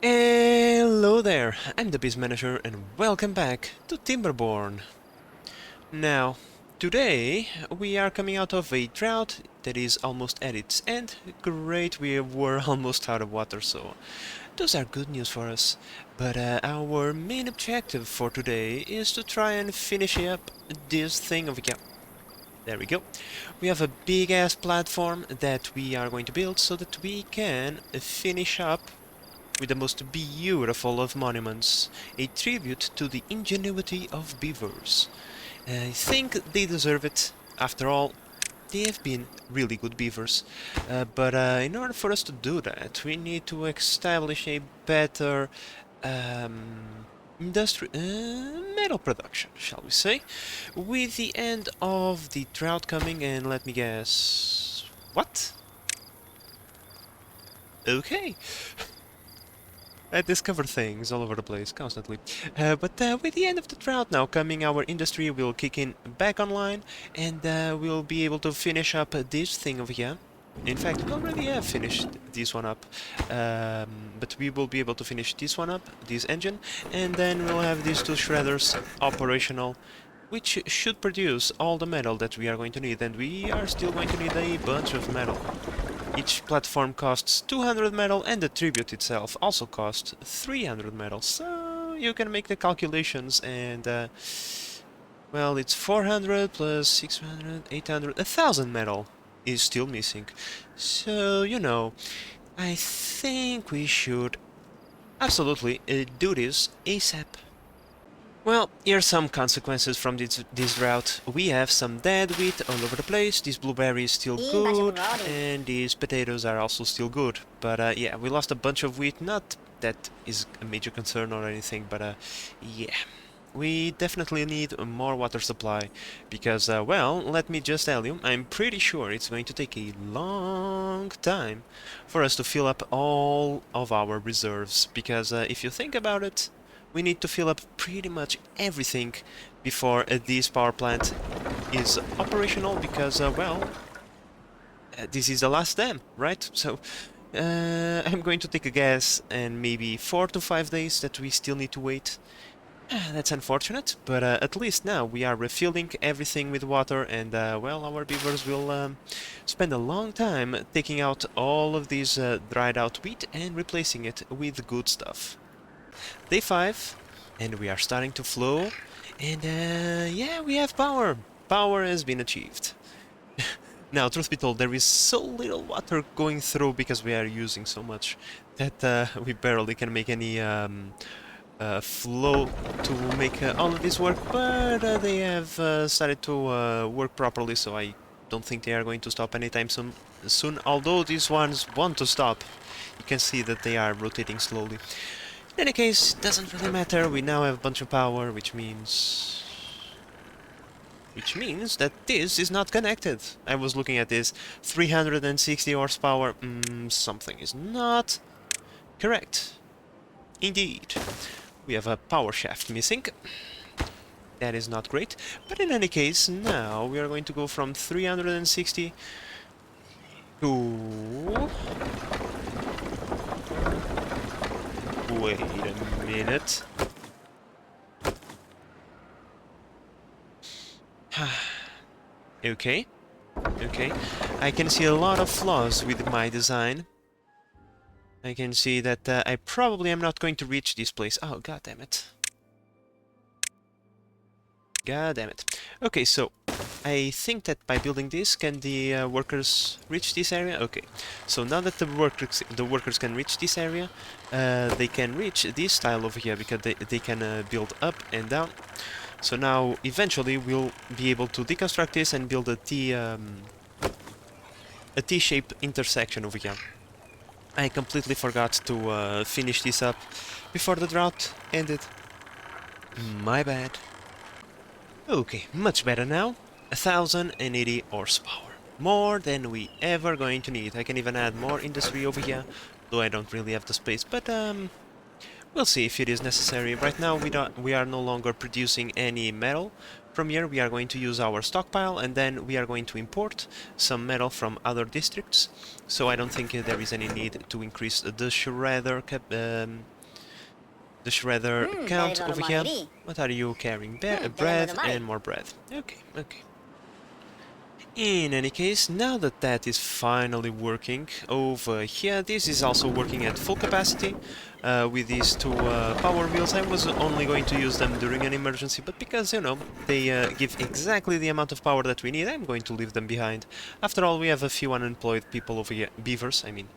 Hello there, I'm the Biz Manager and welcome back to Timberborn. Now, today we are coming out of a drought that is almost at its end. Great, we were almost out of water, so those are good news for us. But our main objective for today is to try and finish up this thing over here. There we go. We have a big ass platform that we are going to build so that we can finish up with the most beautiful of monuments, a tribute to the ingenuity of beavers. I think they deserve it. After all, they have been really good beavers. But in order for us to do that, we need to establish a better metal production, shall we say, with the end of the drought coming, and let me guess... What? Okay. I discover things all over the place, constantly. But with the end of the drought now coming, our industry will kick in back online, and we'll be able to finish up this thing over here. In fact, we already have finished this one up, but we will be able to finish this one up, this engine, and then we'll have these two shredders operational, which should produce all the metal that we are going to need, and we are still going to need a bunch of metal. Each platform costs 200 metal, and the tribute itself also costs 300 metal, so you can make the calculations, and well, it's 400 plus 600, 800, 1000 metal is still missing. So, you know, I think we should absolutely do this ASAP. Well, here's some consequences from this route. We have some dead wheat all over the place, this blueberry is still good, and these potatoes are also still good. But yeah, we lost a bunch of wheat, not that is a major concern or anything, but yeah. We definitely need more water supply, because, well, let me just tell you, I'm pretty sure it's going to take a long time for us to fill up all of our reserves, because if you think about it, we need to fill up pretty much everything before this power plant is operational, because, well, this is the last dam, right? So, I'm going to take a guess, and maybe 4 to 5 days that we still need to wait. That's unfortunate, but at least now we are refilling everything with water, and, well, our beavers will spend a long time taking out all of these dried out wheat and replacing it with good stuff. Day 5, and we are starting to flow, and yeah, we have power. Power has been achieved. Now, truth be told, there is so little water going through because we are using so much that we barely can make any flow to make all of this work, but they have started to work properly, so I don't think they are going to stop anytime soon, although these ones want to stop. You can see that they are rotating slowly. In any case, it doesn't really matter, we now have a bunch of power, which means that this is not connected. I was looking at this, 360 horsepower, something is not correct. Indeed. We have a power shaft missing. That is not great, but in any case, now we are going to go from 360 to... Wait a minute. Okay. Okay. I can see a lot of flaws with my design. I can see that I probably am not going to reach this place. Oh, god damn it. God damn it. Okay, so I think that by building this, can the workers reach this area? Okay, so now that the workers can reach this area, they can reach this tile over here, because they can build up and down. So now, eventually, we'll be able to deconstruct this and build a T-shaped intersection over here. I completely forgot to finish this up before the drought ended. My bad. Okay, much better now. 1080 horsepower. More than we ever going to need. I can even add more industry over here, though I don't really have the space, but we'll see if it is necessary. Right now we are no longer producing any metal. From here we are going to use our stockpile, and then we are going to import some metal from other districts. So I don't think there is any need to increase the shredder the shredder count over here. What are you carrying? Bread and more bread. Okay, okay. In any case, now that that is finally working over here, this is also working at full capacity with these two power wheels. I was only going to use them during an emergency, but because, you know, they give exactly the amount of power that we need, I'm going to leave them behind. After all, we have a few unemployed people over here. Beavers, I mean.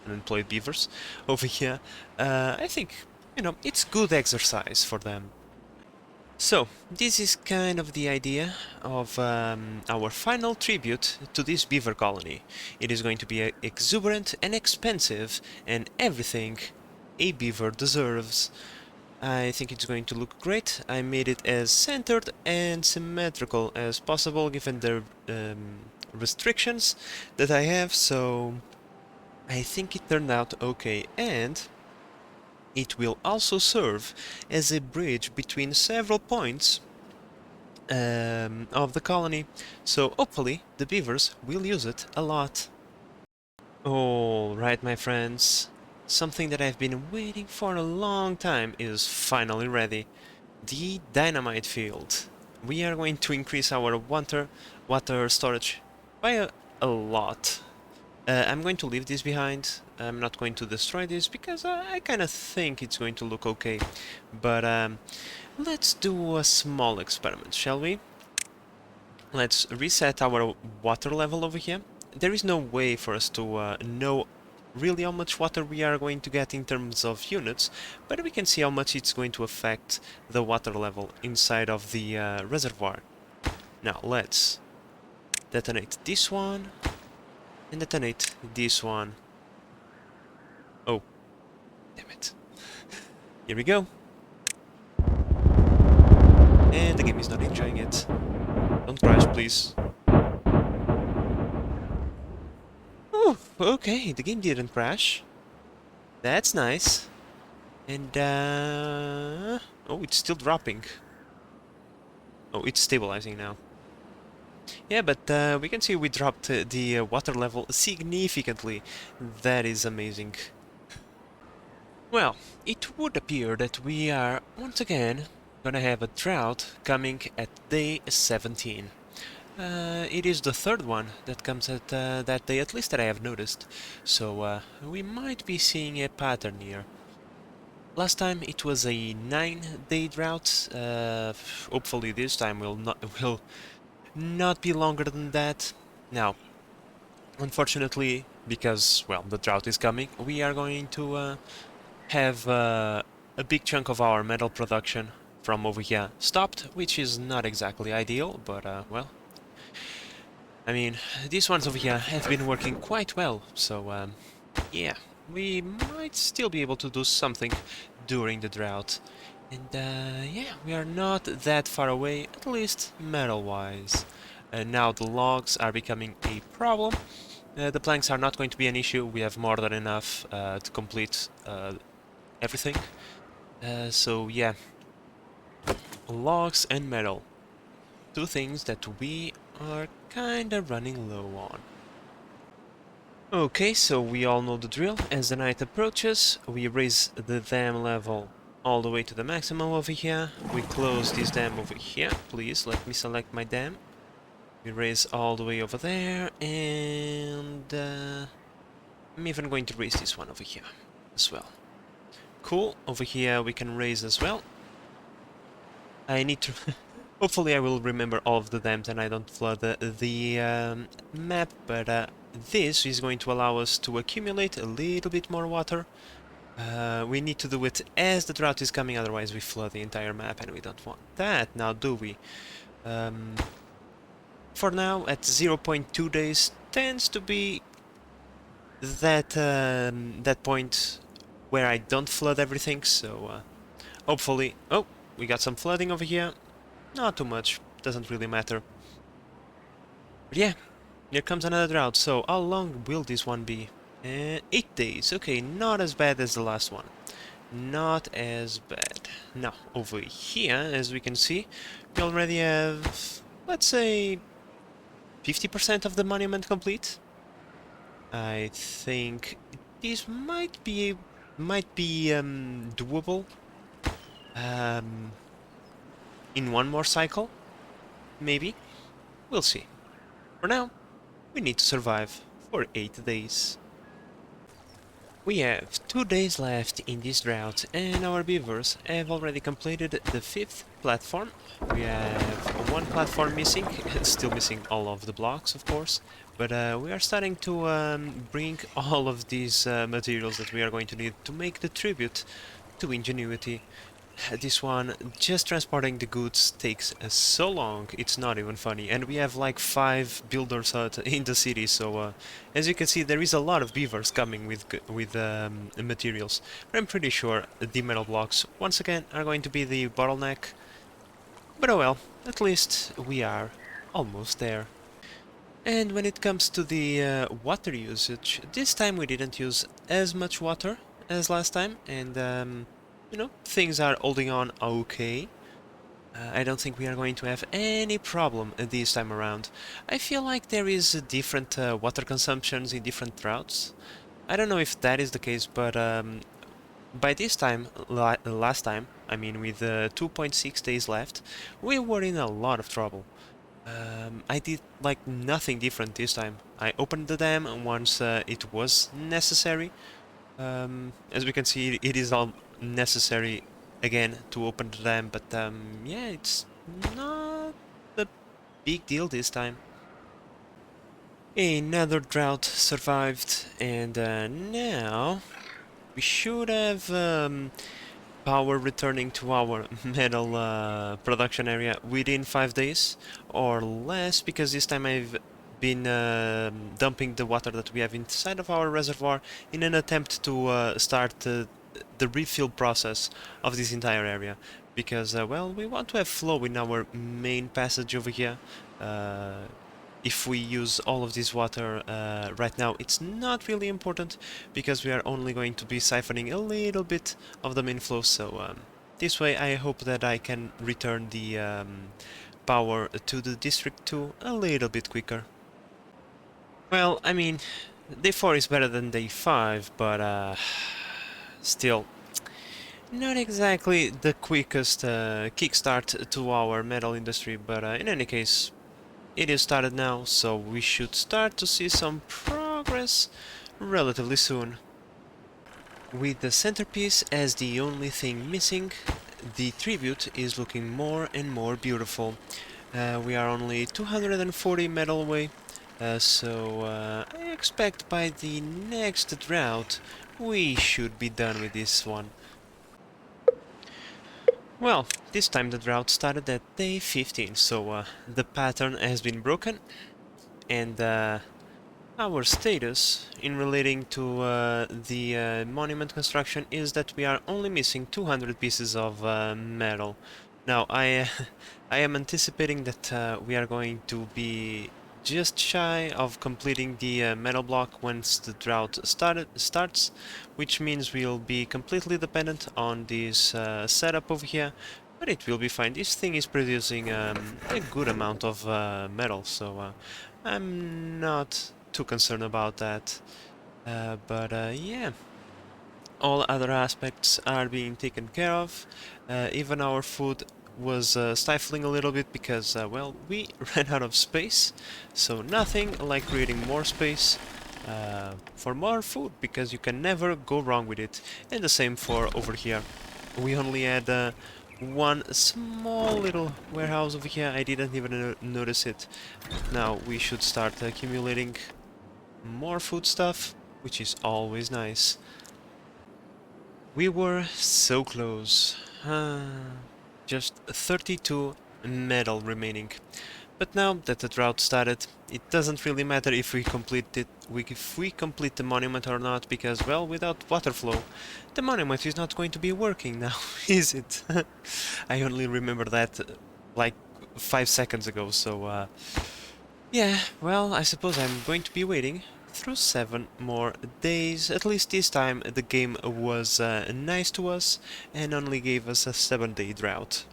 Unemployed beavers over here. I think, you know, it's good exercise for them. So, this is kind of the idea of our final tribute to this beaver colony. It is going to be exuberant and expensive and everything a beaver deserves. I think it's going to look great. I made it as centered and symmetrical as possible given the restrictions that I have, so I think it turned out okay, and it will also serve as a bridge between several points of the colony, so hopefully the beavers will use it a lot. Alright, my friends, something that I've been waiting for a long time is finally ready. The dynamite field. We are going to increase our water storage by a lot. I'm going to leave this behind. I'm not going to destroy this because I kind of think it's going to look okay. But let's do a small experiment, shall we? Let's reset our water level over here. There is no way for us to know really how much water we are going to get in terms of units, but we can see how much it's going to affect the water level inside of the reservoir. Now let's detonate this one and detonate this one. Oh, damn it. Here we go. And the game is not enjoying it. Don't crash, please. Oh, okay, the game didn't crash. That's nice. And, oh, it's still dropping. Oh, it's stabilizing now. Yeah, but we can see we dropped the water level significantly. That is amazing. Well, it would appear that we are, once again, gonna have a drought coming at day 17. It is the third one that comes at that day, at least that I have noticed. So we might be seeing a pattern here. Last time it was a 9-day drought. Hopefully this time will not be longer than that. Now, unfortunately, because well the drought is coming, we are going to have a big chunk of our metal production from over here stopped, which is not exactly ideal, but well. I mean, these ones over here have been working quite well, so yeah, we might still be able to do something during the drought. And yeah, we are not that far away, at least metal-wise. Now the logs are becoming a problem. The planks are not going to be an issue, we have more than enough to complete everything. So yeah, logs and metal. Two things that we are kinda running low on. Okay, so we all know the drill. As the night approaches, we raise the dam level all the way to the maximum over here. We close this dam over here. Please, let me select my dam. We raise all the way over there, and I'm even going to raise this one over here as well. Cool, over here we can raise as well. I need to... Hopefully I will remember all of the dams and I don't flood the map, but this is going to allow us to accumulate a little bit more water. We need to do it as the drought is coming, otherwise we flood the entire map and we don't want that, now do we? For now, at 0.2 days, tends to be that, that point where I don't flood everything, so hopefully... Oh, we got some flooding over here. Not too much, doesn't really matter. But yeah, here comes another drought, so how long will this one be? 8 days, okay, not as bad as the last one. Not as bad. Now, over here, as we can see, we already have, let's say, 50% of the monument complete. I think this might be might be doable um, in one more cycle, maybe. We'll see. For now, we need to survive for 8 days. We have 2 days left in this drought, and our beavers have already completed the 5th platform. We have 1 platform missing, still missing all of the blocks, of course, but we are starting to bring all of these materials that we are going to need to make the tribute to Ingenuity. This one, just transporting the goods takes so long, it's not even funny. And we have like 5 builders in the city, so as you can see there is a lot of beavers coming with materials. But I'm pretty sure the metal blocks, once again, are going to be the bottleneck. But oh well, at least we are almost there. And when it comes to the water usage, this time we didn't use as much water as last time, and you know, things are holding on okay. I don't think we are going to have any problem this time around. I feel like there is different water consumptions in different droughts. I don't know if that is the case, but by this time, last time, I mean with 2.6 days left, we were in a lot of trouble. I did like nothing different this time. I opened the dam once it was necessary. As we can see, it is all necessary again to open the dam, but yeah, it's not a big deal this time. Another drought survived, and now we should have power returning to our metal production area within 5 days or less, because this time I've been dumping the water that we have inside of our reservoir in an attempt to start the refill process of this entire area, because well, we want to have flow in our main passage over here. If we use all of this water right now, it's not really important, because we are only going to be siphoning a little bit of the main flow, so this way I hope that I can return the power to the District 2 a little bit quicker. Well, I mean, day 4 is better than day 5, but still, not exactly the quickest kickstart to our metal industry, but in any case, it is started now, so we should start to see some progress relatively soon. With the centerpiece as the only thing missing, the tribute is looking more and more beautiful. We are only 240 metal away, so I expect by the next drought we should be done with this one. Well, this time the drought started at day 15, so the pattern has been broken, and our status in relating to the monument construction is that we are only missing 200 pieces of metal. Now, I am anticipating that we are going to be just shy of completing the metal block once the drought starts, which means we'll be completely dependent on this setup over here, but it will be fine. This thing is producing a good amount of metal, so I'm not too concerned about that. But yeah, all other aspects are being taken care of. Even our food was stifling a little bit because, well, we ran out of space. So nothing like creating more space for more food, because you can never go wrong with it. And the same for over here. We only had one small little warehouse over here. I didn't even notice it. Now we should start accumulating more food stuff, which is always nice. We were so close. Just 32 metal remaining. But now that the drought started, it doesn't really matter if we complete it, if we complete the monument or not, because, well, without water flow, the monument is not going to be working now, is it? I only remember that like 5 seconds ago, so yeah, well, I suppose I'm going to be waiting through 7 more days. At least this time the game was nice to us and only gave us a 7-day drought.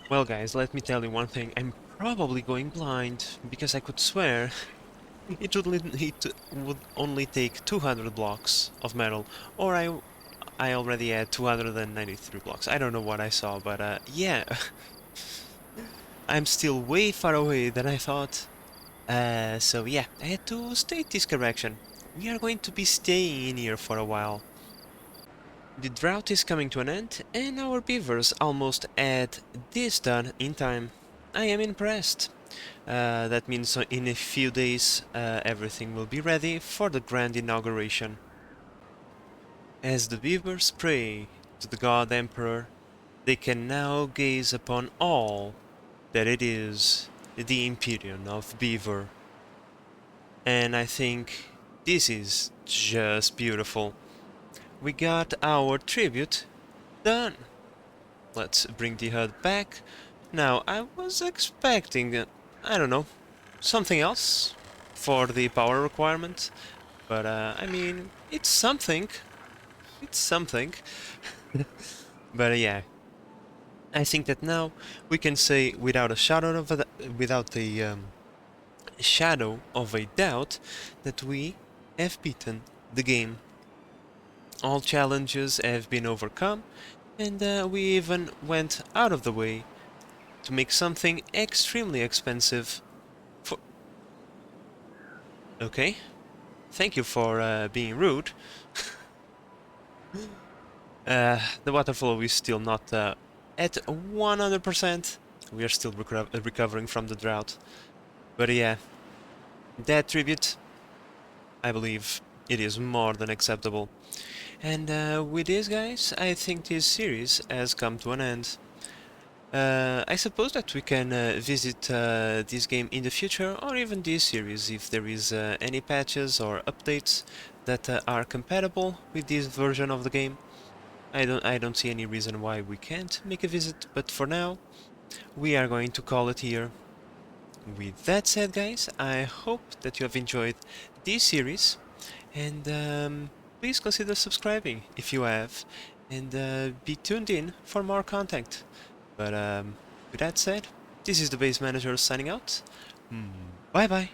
Well guys, let me tell you one thing, I'm probably going blind, because I could swear it would only take 200 blocks of metal, or I already had 293 blocks. I don't know what I saw, but yeah, I'm still way far away than I thought. So yeah, I had to state this correction. We are going to be staying in here for a while. The drought is coming to an end, and our beavers almost had this done in time. I am impressed. That means in a few days everything will be ready for the grand inauguration. As the beavers pray to the god emperor, they can now gaze upon all that it is the Imperium of Beaver. And I think this is just beautiful. We got our tribute done. Let's bring the HUD back. Now, I was expecting, I don't know, something else for the power requirement, but I mean, it's something. It's something. But yeah, I think that now we can say without a shadow of shadow of a doubt that we have beaten the game. All challenges have been overcome, and we even went out of the way to make something extremely expensive for... Okay, thank you for being rude. The water flow is still not at 100%. We are still recovering from the drought. But yeah, that tribute, I believe it is more than acceptable. And with this, guys, I think this series has come to an end. I suppose that we can visit this game in the future, or even this series, if there is any patches or updates that are compatible with this version of the game. I don't see any reason why we can't make a visit, but for now, we are going to call it here. With that said, guys, I hope that you have enjoyed this series, and please consider subscribing if you have, and be tuned in for more content. But with that said, this is the Base Manager signing out. Bye bye.